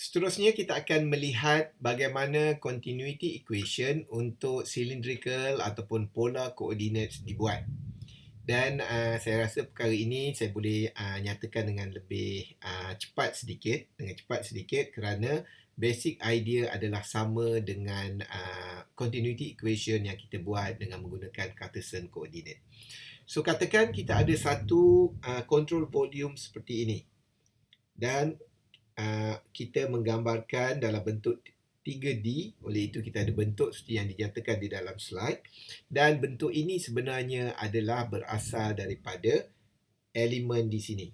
Seterusnya kita akan melihat bagaimana continuity equation untuk cylindrical ataupun polar coordinates dibuat. Dan saya rasa perkara ini saya boleh nyatakan dengan lebih cepat sedikit kerana basic idea adalah sama dengan continuity equation yang kita buat dengan menggunakan Cartesian coordinate. So katakan kita ada satu control volume seperti ini dan kita menggambarkan dalam bentuk 3D. Oleh itu kita ada bentuk seperti yang dinyatakan di dalam slide, dan bentuk ini sebenarnya adalah berasal daripada elemen di sini.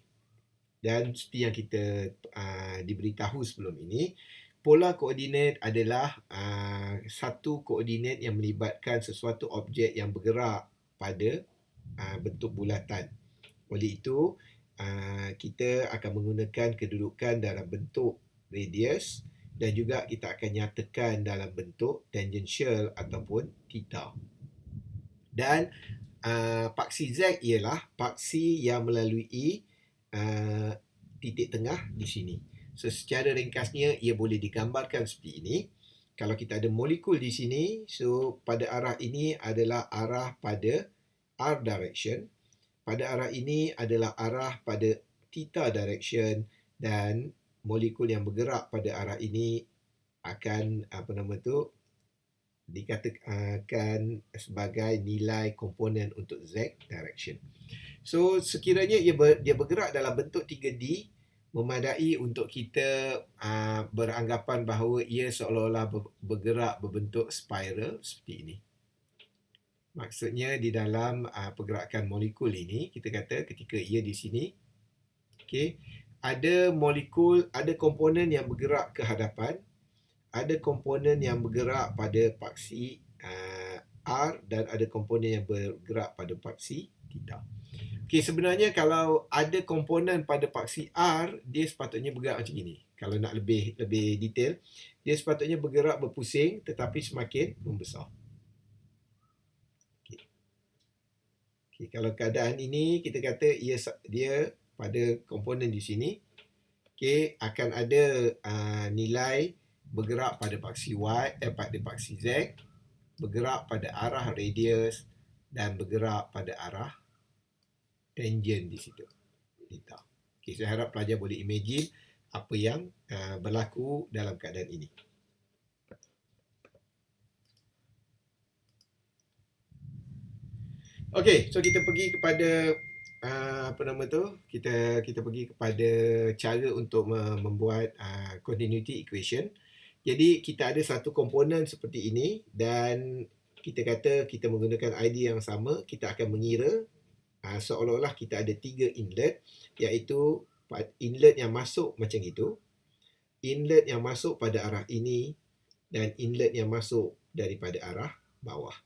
Dan seperti yang kita diberitahu sebelum ini, polar coordinate adalah satu koordinat yang melibatkan sesuatu objek yang bergerak pada bentuk bulatan. Oleh itu kita akan menggunakan kedudukan dalam bentuk radius dan juga kita akan nyatakan dalam bentuk tangential ataupun theta. Dan paksi Z ialah paksi yang melalui titik tengah di sini. So secara ringkasnya ia boleh digambarkan seperti ini. Kalau kita ada molekul di sini, so pada arah ini adalah arah pada R direction. Pada arah ini adalah arah pada theta direction, dan molekul yang bergerak pada arah ini akan dikatakan sebagai nilai komponen untuk Z direction. So sekiranya dia bergerak dalam bentuk 3D, memadai untuk kita beranggapan bahawa ia seolah-olah bergerak berbentuk spiral seperti ini. Maksudnya di dalam pergerakan molekul ini, kita kata ketika ia di sini, ada molekul, ada komponen yang bergerak ke hadapan, ada komponen yang bergerak pada paksi R, dan ada komponen yang bergerak pada paksi theta. Sebenarnya kalau ada komponen pada paksi R, dia sepatutnya bergerak macam ini. Kalau nak lebih detail, dia sepatutnya bergerak berpusing tetapi semakin membesar. Kalau keadaan ini kita kata dia pada komponen di sini, akan ada nilai bergerak pada paksi Y, pada paksi Z, bergerak pada arah radius dan bergerak pada arah tangent di situ, theta. Saya harap pelajar boleh imagine apa yang berlaku dalam keadaan ini. Okey, so kita pergi kepada kita pergi kepada cara untuk membuat continuity equation. Jadi kita ada satu komponen seperti ini dan kita kata kita menggunakan idea yang sama. Kita akan mengira seolah-olah kita ada 3 inlet, iaitu inlet yang masuk macam itu, inlet yang masuk pada arah ini, dan inlet yang masuk daripada arah bawah.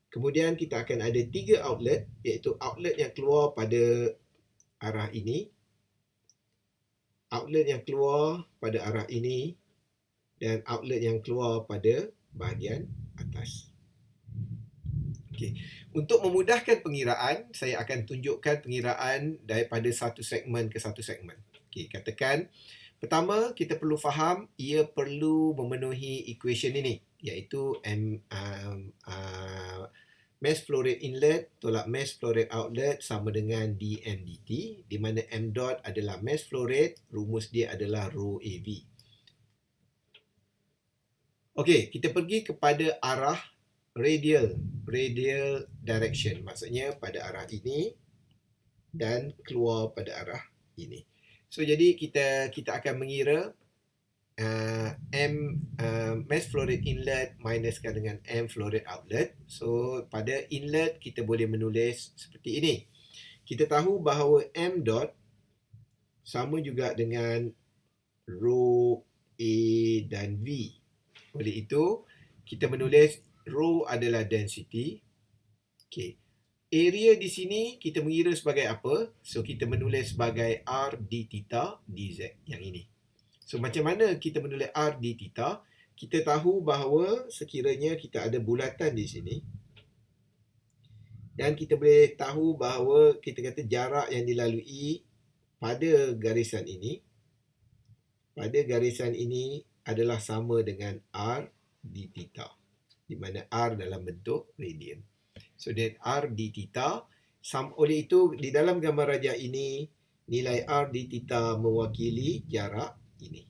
Kemudian kita akan ada 3 outlet, iaitu outlet yang keluar pada arah ini, outlet yang keluar pada arah ini, dan outlet yang keluar pada bahagian atas. Untuk memudahkan pengiraan, saya akan tunjukkan pengiraan daripada satu segmen ke satu segmen. Katakan pertama kita perlu faham ia perlu memenuhi equation ini, iaitu mass flow rate inlet tolak mass flow rate outlet sama dengan dm dt, di mana m dot adalah mass flow rate, rumus dia adalah rho AV. Okey, kita pergi kepada arah radial direction, maksudnya pada arah ini dan keluar pada arah ini. So jadi kita akan mengira mass flow rate inlet minuskan dengan m flow rate outlet. So pada inlet kita boleh menulis seperti ini. Kita tahu bahawa m dot sama juga dengan rho A dan V. Oleh itu kita menulis rho adalah density. Area di sini kita mengira sebagai apa? So kita menulis sebagai r d theta dz yang ini. So macam mana kita menulis r d theta? Kita tahu bahawa sekiranya kita ada bulatan di sini, dan kita boleh tahu bahawa kita kata jarak yang dilalui pada garisan ini pada garisan ini adalah sama dengan R d theta, di mana R dalam bentuk radian. So then R d theta, oleh itu di dalam gambar rajah ini nilai R d theta mewakili jarak ini.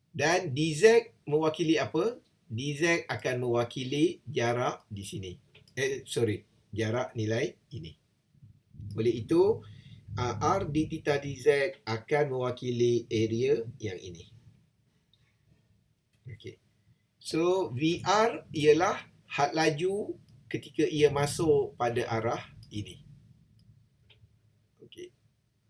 Dan dz mewakili apa? Dz akan mewakili jarak di sini. Jarak nilai ini. Oleh itu, R d theta dz akan mewakili area yang ini. Okey. So, VR ialah had laju ketika ia masuk pada arah ini. Okey.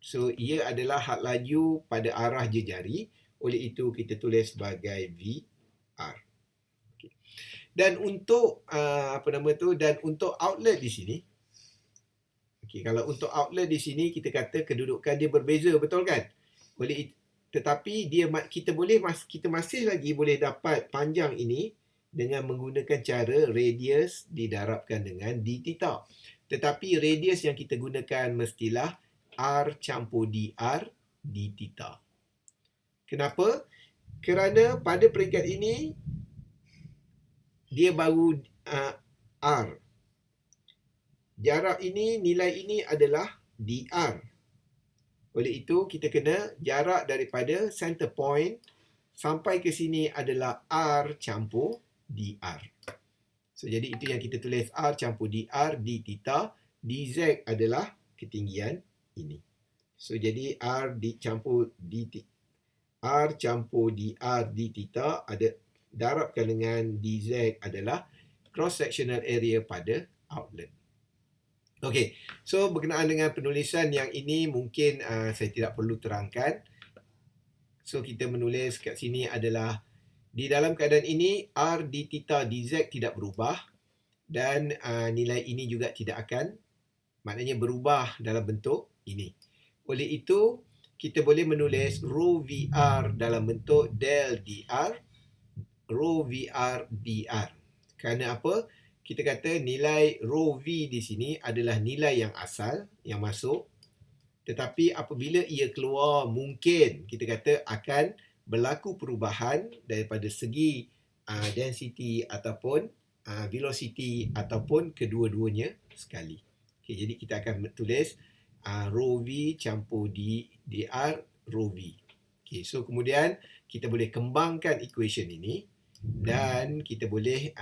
So, ia adalah had laju pada arah jejari. Oleh itu, kita tulis sebagai VR. Okay. Dan untuk dan untuk outlet di sini, kalau untuk outlet di sini kita kata kedudukan dia berbeza, betul kan? Tetapi kita masih lagi boleh dapat panjang ini dengan menggunakan cara radius didarabkan dengan d theta. Tetapi radius yang kita gunakan mestilah R campur dr d theta. Kenapa? Kerana pada peringkat ini dia baru R. Jarak ini, nilai ini adalah dr. Oleh itu, kita kena jarak daripada center point sampai ke sini adalah R campur dr. So, jadi itu yang kita tulis R campur dr d theta. dz adalah ketinggian ini. So, jadi R campur dr d theta ada darabkan dengan dz adalah cross-sectional area pada outlet. Okey, so berkenaan dengan penulisan yang ini mungkin saya tidak perlu terangkan. So, kita menulis kat sini adalah di dalam keadaan ini R d theta dz tidak berubah dan nilai ini juga tidak akan, maknanya berubah dalam bentuk ini. Oleh itu, kita boleh menulis rho VR dalam bentuk del dr, rho VR dr. Kerana apa? Kita kata nilai rho V di sini adalah nilai yang asal, yang masuk. Tetapi apabila ia keluar, mungkin kita kata akan berlaku perubahan daripada segi density ataupun velocity ataupun kedua-duanya sekali. Okay, jadi kita akan tulis rho V campur dr rho V. Okay, so kemudian kita boleh kembangkan equation ini dan kita boleh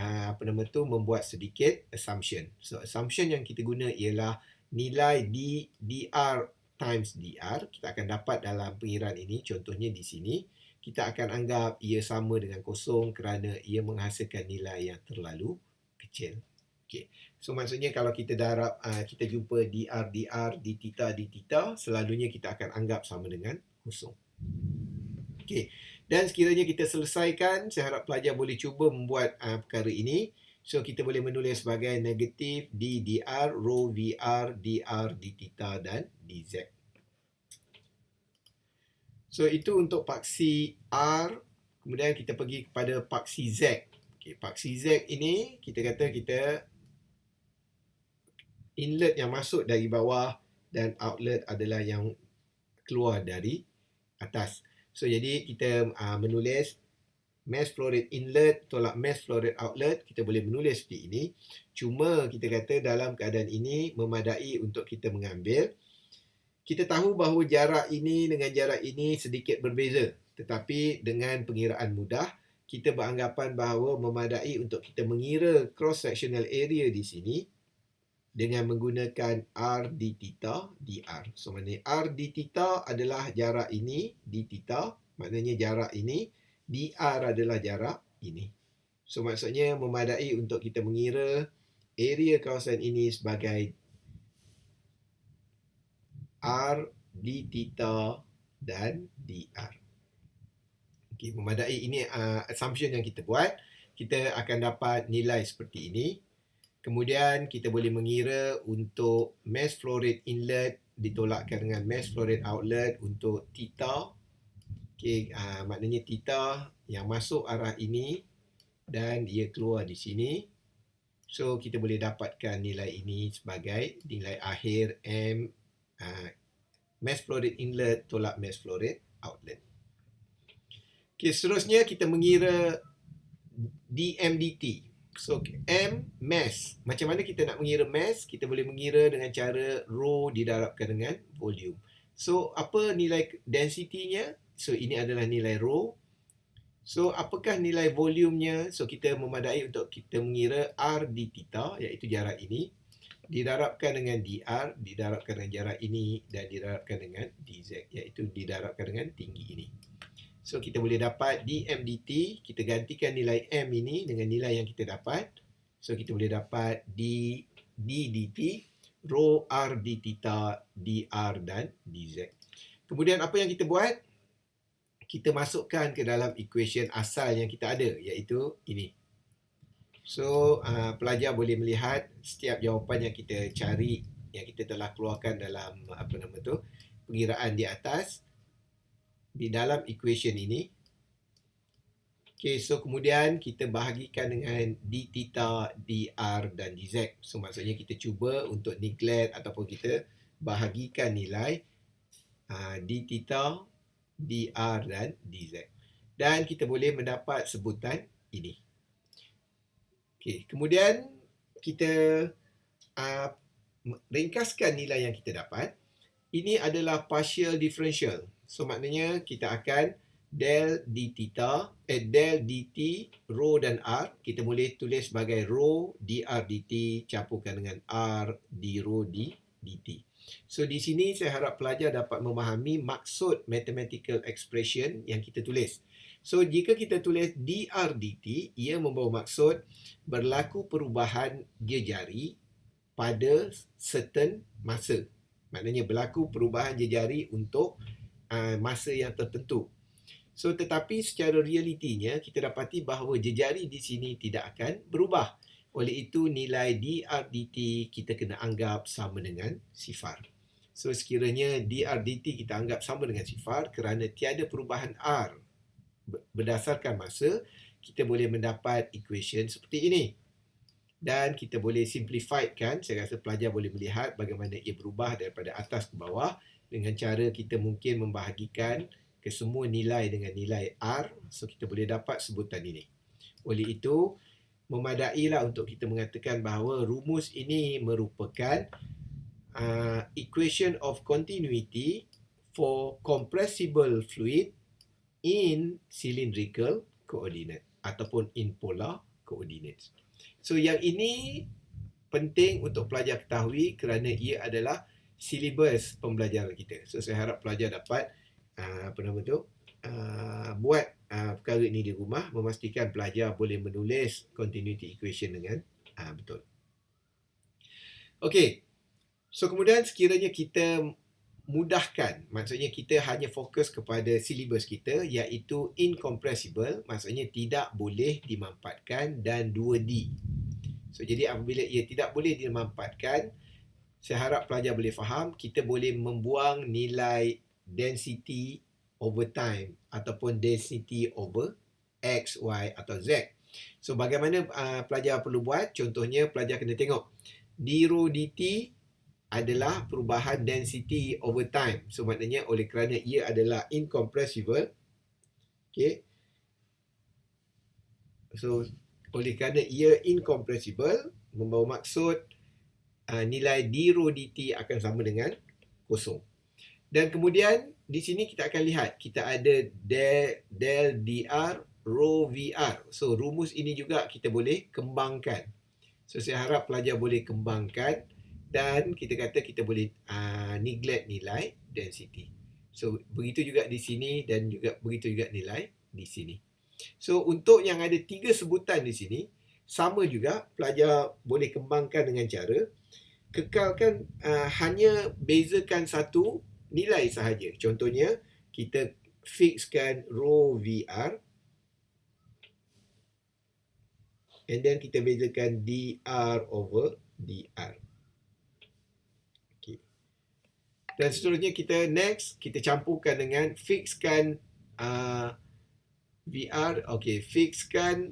membuat sedikit assumption. So assumption yang kita guna ialah nilai dr times dr. Kita akan dapat dalam pengiraan ini, contohnya di sini, kita akan anggap ia sama dengan kosong kerana ia menghasilkan nilai yang terlalu kecil. Okay. So maksudnya kalau kita darab, kita jumpa dr d theta, selalunya kita akan anggap sama dengan kosong. Okay. Dan sekiranya kita selesaikan, saya harap pelajar boleh cuba membuat perkara ini. So, kita boleh menulis sebagai negatif d dr, rho VR, dr d theta dan dz. So, itu untuk paksi R. Kemudian kita pergi kepada paksi Z. Okay, paksi Z ini, kita kata kita inlet yang masuk dari bawah dan outlet adalah yang keluar dari atas. So, jadi kita menulis mass flow rate inlet tolak mass flow rate outlet. Kita boleh menulis seperti ini. Cuma kita kata dalam keadaan ini memadai untuk kita mengambil. Kita tahu bahawa jarak ini dengan jarak ini sedikit berbeza. Tetapi dengan pengiraan mudah, kita beranggapan bahawa memadai untuk kita mengira cross-sectional area di sini dengan menggunakan R d theta dr. So, maknanya R d theta adalah jarak ini, d theta, maknanya jarak ini, dr adalah jarak ini. So, maksudnya memadai untuk kita mengira area kawasan ini sebagai R d theta dan dr. Okay, memadai ini assumption yang kita buat. Kita akan dapat nilai seperti ini. Kemudian kita boleh mengira untuk mass flow rate inlet ditolakkan dengan mass flow rate outlet untuk theta. Okay, maknanya theta yang masuk arah ini dan dia keluar di sini. So, kita boleh dapatkan nilai ini sebagai nilai akhir M mass flow rate inlet tolak mass flow rate outlet. Okey, seterusnya kita mengira DMDT. So, M, mass. Macam mana kita nak mengira mass? Kita boleh mengira dengan cara rho didarabkan dengan volume. So, apa nilai density-nya? So, ini adalah nilai rho. So, apakah nilai volumenya? So, kita memadai untuk kita mengira R d theta, iaitu jarak ini, didarabkan dengan dr, didarabkan dengan jarak ini, dan didarabkan dengan dz, iaitu didarabkan dengan tinggi ini. So, kita boleh dapat dm dt, kita gantikan nilai m ini dengan nilai yang kita dapat. So, kita boleh dapat d dt, rho r d theta, dr dan dz. Kemudian apa yang kita buat? Kita masukkan ke dalam equation asal yang kita ada, iaitu ini. So, pelajar boleh melihat setiap jawapan yang kita cari, yang kita telah keluarkan dalam pengiraan di atas, di dalam equation ini. Okay, so kemudian kita bahagikan dengan d theta, dr dan dz. So, maksudnya kita cuba untuk neglect ataupun kita bahagikan nilai d theta, dr dan dz. Dan kita boleh mendapat sebutan ini. Okay, kemudian kita ringkaskan nilai yang kita dapat. Ini adalah partial differential. So, maknanya kita akan del d theta, del dt, rho dan r. Kita boleh tulis sebagai rho dr dt campurkan dengan r d rho d dt. So, di sini saya harap pelajar dapat memahami maksud mathematical expression yang kita tulis. So, jika kita tulis dr dt, ia membawa maksud berlaku perubahan jejari pada certain masa. Maknanya berlaku perubahan jejari untuk masa yang tertentu. So, tetapi secara realitinya kita dapati bahawa jejari di sini tidak akan berubah. Oleh itu, nilai dr dt kita kena anggap sama dengan sifar. So, sekiranya dr dt kita anggap sama dengan sifar kerana tiada perubahan r berdasarkan masa, kita boleh mendapat equation seperti ini. Dan kita boleh simplifiedkan. Saya rasa pelajar boleh melihat bagaimana ia berubah daripada atas ke bawah dengan cara kita mungkin membahagikan ke semua nilai dengan nilai R. So, kita boleh dapat sebutan ini. Oleh itu, memadailah untuk kita mengatakan bahawa rumus ini merupakan equation of continuity for compressible fluid in cylindrical coordinate ataupun in polar coordinates. So, yang ini penting untuk pelajar ketahui kerana ia adalah silibus pembelajaran kita. So, saya harap pelajar dapat buat perkara ini di rumah, memastikan pelajar boleh menulis continuity equation dengan betul. Okey. So, kemudian sekiranya kita mudahkan, maksudnya kita hanya fokus kepada silibus kita, iaitu incompressible, maksudnya tidak boleh dimampatkan, dan 2D. So, jadi apabila ia tidak boleh dimampatkan, saya harap pelajar boleh faham, kita boleh membuang nilai density over time ataupun density over X, Y atau Z. So, bagaimana pelajar perlu buat? Contohnya, pelajar kena tengok d rho dt adalah perubahan density over time. So, maknanya oleh kerana ia adalah incompressible, okay. So, oleh kerana ia incompressible, membawa maksud nilai d rho dt akan sama dengan kosong. Dan kemudian di sini kita akan lihat kita ada del dr rho vr. So, rumus ini juga kita boleh kembangkan. So, saya harap pelajar boleh kembangkan dan kita kata kita boleh neglect nilai density. So, begitu juga di sini dan juga begitu juga nilai di sini. So, untuk yang ada 3 sebutan di sini, sama juga pelajar boleh kembangkan dengan cara kekalkan hanya bezakan satu nilai sahaja. Contohnya, kita fixkan rho VR and then kita bezakan dr over dr. Okay. Dan seterusnya kita next, kita campurkan dengan fixkan VR, okay, fixkan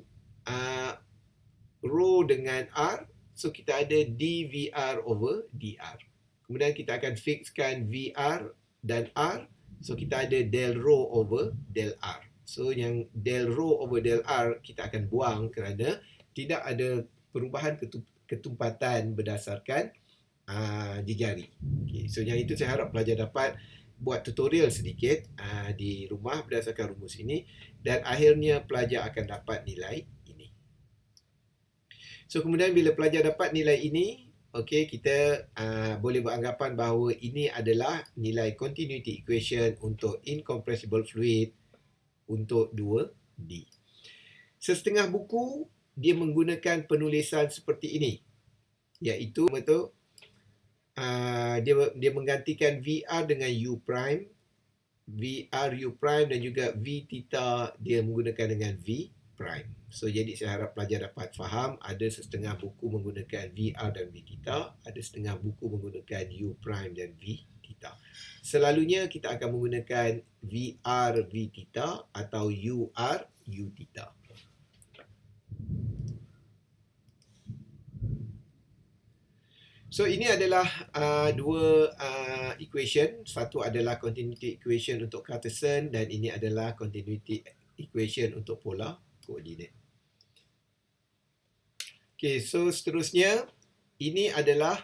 rho dengan R. So, kita ada dVR over dr. Kemudian kita akan fixkan VR dan R. So, kita ada del rho over del R. So yang del rho over del R kita akan buang kerana tidak ada perubahan ketumpatan berdasarkan jejari. Okay. So yang itu saya harap pelajar dapat buat tutorial sedikit di rumah berdasarkan rumus ini, dan akhirnya pelajar akan dapat nilai ini. So kemudian bila pelajar dapat nilai ini, okey, kita boleh beranggapan bahawa ini adalah nilai continuity equation untuk incompressible fluid untuk 2D. Sesetengah buku dia menggunakan penulisan seperti ini, iaitu dia menggantikan VR dengan U prime, VR U prime, dan juga V theta dia menggunakan dengan V prime. So jadi saya harap pelajar dapat faham, ada setengah buku menggunakan VR dan V theta, ada setengah buku menggunakan U prime dan V theta. Selalunya kita akan menggunakan VR V theta atau UR U theta. So ini adalah dua equation. Satu adalah continuity equation untuk Cartesian dan ini adalah continuity equation untuk polar coordinate. Okay, so seterusnya ini adalah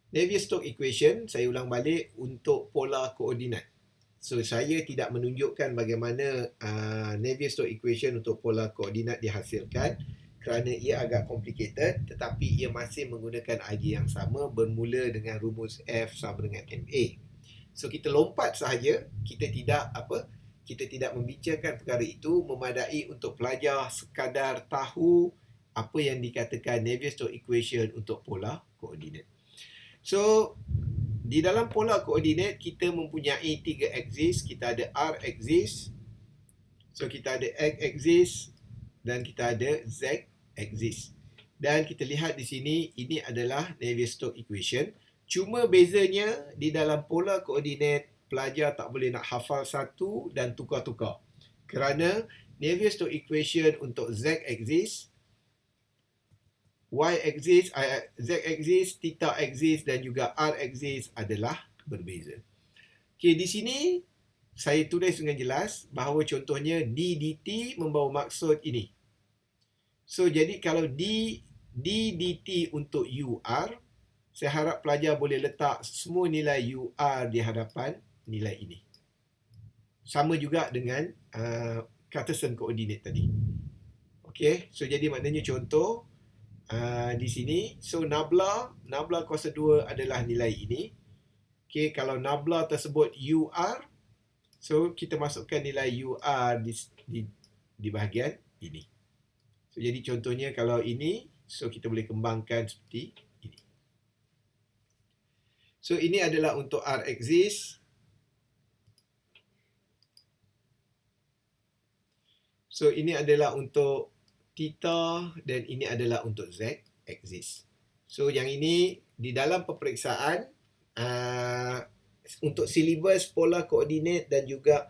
Navier-Stokes equation. Saya ulang balik untuk polar coordinate. So saya tidak menunjukkan bagaimana Navier-Stokes equation untuk polar coordinate dihasilkan kerana ia agak complicated, tetapi ia masih menggunakan idea yang sama, bermula dengan rumus F sama dengan MA. So kita lompat sahaja, kita tidak membicarakan perkara itu, memadai untuk pelajar sekadar tahu apa yang dikatakan Navier-Stokes equation untuk polar coordinate. So di dalam polar coordinate kita mempunyai 3 axis. Kita ada R axis, so kita ada X axis, dan kita ada Z axis. Dan kita lihat di sini, ini adalah Navier-Stokes equation. Cuma bezanya di dalam polar coordinate, pelajar tak boleh nak hafal satu dan tukar-tukar. Kerana Navier-Stokes equation untuk Z axis, Y axis, Z axis, theta axis dan juga R axis adalah berbeza. Okey, di sini saya tulis dengan jelas bahawa contohnya d dt membawa maksud ini. So jadi kalau d dt untuk UR, saya harap pelajar boleh letak semua nilai UR di hadapan nilai ini. Sama juga dengan Cartesian coordinate tadi. Okey, so jadi maknanya contoh di sini, so nabla kuasa 2 adalah nilai ini. Okey, kalau nabla tersebut UR, so kita masukkan nilai UR di bahagian ini. So jadi contohnya kalau ini, so kita boleh kembangkan seperti ini. So ini adalah untuk R axis. So ini adalah untuk theta dan ini adalah untuk Z axis. So yang ini di dalam peperiksaan untuk silibus polar coordinate dan juga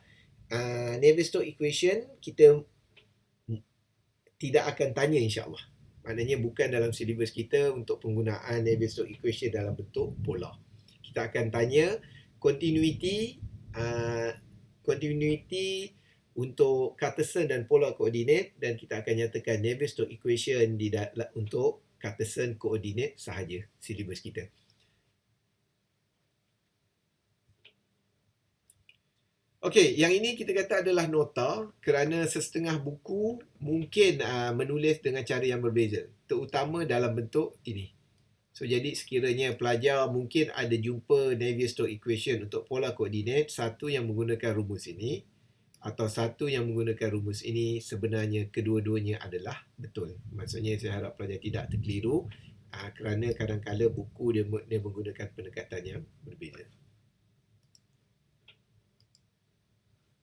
Navier-Stokes equation kita tidak akan tanya, insya-Allah. Maknanya bukan dalam silibus kita untuk penggunaan Navier-Stokes equation dalam bentuk polar. Kita akan tanya continuity untuk Cartesian dan polar coordinate, dan kita akan nyatakan Navier-Stokes equation untuk Cartesian coordinate sahaja silibus kita. Okey, yang ini kita kata adalah nota kerana sesetengah buku mungkin menulis dengan cara yang berbeza, terutama dalam bentuk ini. So jadi sekiranya pelajar mungkin ada jumpa Navier-Stokes equation untuk polar coordinate, satu yang menggunakan rumus ini atau satu yang menggunakan rumus ini, sebenarnya kedua-duanya adalah betul. Maksudnya saya harap pelajar tidak terkeliru kerana kadang-kadang buku dia menggunakan pendekatan yang berbeza.